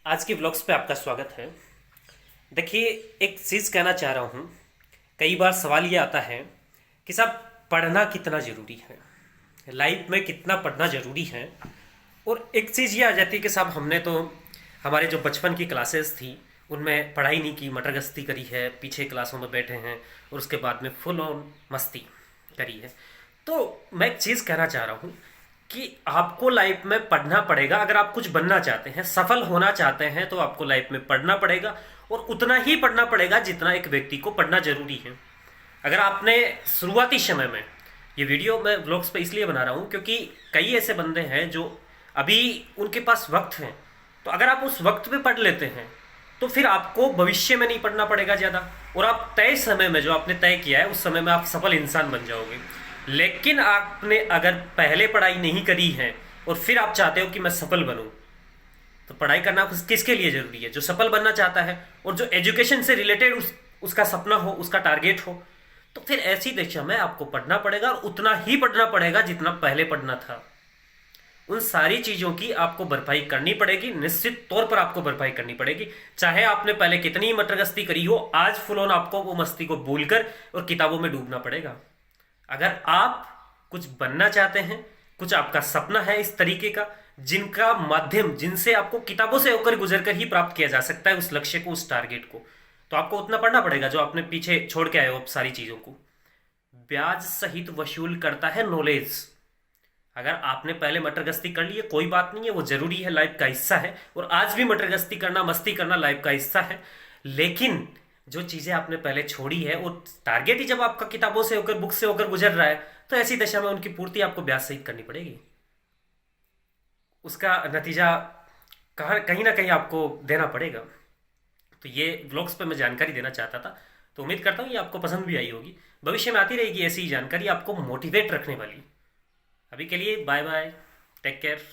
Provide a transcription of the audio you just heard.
आज के व्लॉग्स पे आपका स्वागत है। देखिए, एक चीज़ कहना चाह रहा हूँ। कई बार सवाल ये आता है कि साहब पढ़ना कितना ज़रूरी है, लाइफ में कितना पढ़ना ज़रूरी है। और एक चीज़ ये आ जाती है कि साहब हमने तो हमारे जो बचपन की क्लासेस थी उनमें पढ़ाई नहीं की, मटर गश्ती करी है, पीछे क्लासों में बैठे हैं और उसके बाद में फुल ऑन मस्ती करी है। तो मैं एक चीज़ कहना चाह रहा हूँ कि आपको लाइफ में पढ़ना पड़ेगा। अगर आप कुछ बनना चाहते हैं, सफल होना चाहते हैं, तो आपको लाइफ में पढ़ना पड़ेगा और उतना ही पढ़ना पड़ेगा जितना एक व्यक्ति को पढ़ना जरूरी है। अगर आपने शुरुआती समय में, ये वीडियो मैं व्लॉग्स पे इसलिए बना रहा हूँ क्योंकि कई ऐसे बंदे हैं जो अभी उनके पास वक्त है, तो अगर आप उस वक्त पे पढ़ लेते हैं तो फिर आपको भविष्य में नहीं पढ़ना पड़ेगा ज़्यादा, और आप तय समय में जो आपने तय किया है उस समय में आप सफल इंसान बन जाओगे। लेकिन आपने अगर पहले पढ़ाई नहीं करी है और फिर आप चाहते हो कि मैं सफल बनूं, तो पढ़ाई करना किसके लिए जरूरी है? जो सफल बनना चाहता है और जो एजुकेशन से रिलेटेड उसका सपना हो, उसका टारगेट हो। तो फिर ऐसी दिशा में आपको पढ़ना पड़ेगा और उतना ही पढ़ना पड़ेगा जितना पहले पढ़ना था। उन सारी चीजों की आपको भरपाई करनी पड़ेगी, निश्चित तौर पर आपको भरपाई करनी पड़ेगी। चाहे आपने पहले कितनी मटरगस्ती करी हो, आज फुल ऑन आपको वो मस्ती को भूलकर और किताबों में डूबना पड़ेगा। अगर आप कुछ बनना चाहते हैं, कुछ आपका सपना है इस तरीके का जिनका माध्यम, जिनसे आपको किताबों से होकर गुजर कर ही प्राप्त किया जा सकता है उस लक्ष्य को, उस टारगेट को, तो आपको उतना पढ़ना पड़ेगा जो आपने पीछे छोड़ के आए हो सारी चीजों को। ब्याज सहित वसूल करता है नॉलेज। अगर आपने पहले मटरगस्ती कर ली है, कोई बात नहीं है, वो जरूरी है, लाइफ का हिस्सा है। और आज भी मटरगस्ती करना, मस्ती करना लाइफ का हिस्सा है। लेकिन जो चीजें आपने पहले छोड़ी है, वो टारगेट ही जब आपका किताबों से होकर, बुक से होकर गुजर रहा है, तो ऐसी दशा में उनकी पूर्ति आपको ब्याज सहित करनी पड़ेगी। उसका नतीजा कहाँ कहीं ना कहीं आपको देना पड़ेगा। तो ये व्लॉग्स पे मैं जानकारी देना चाहता था। तो उम्मीद करता हूँ ये आपको पसंद भी आई होगी। भविष्य में आती रहेगी ऐसी जानकारी आपको मोटिवेट रखने वाली। अभी के लिए बाय बाय, टेक केयर।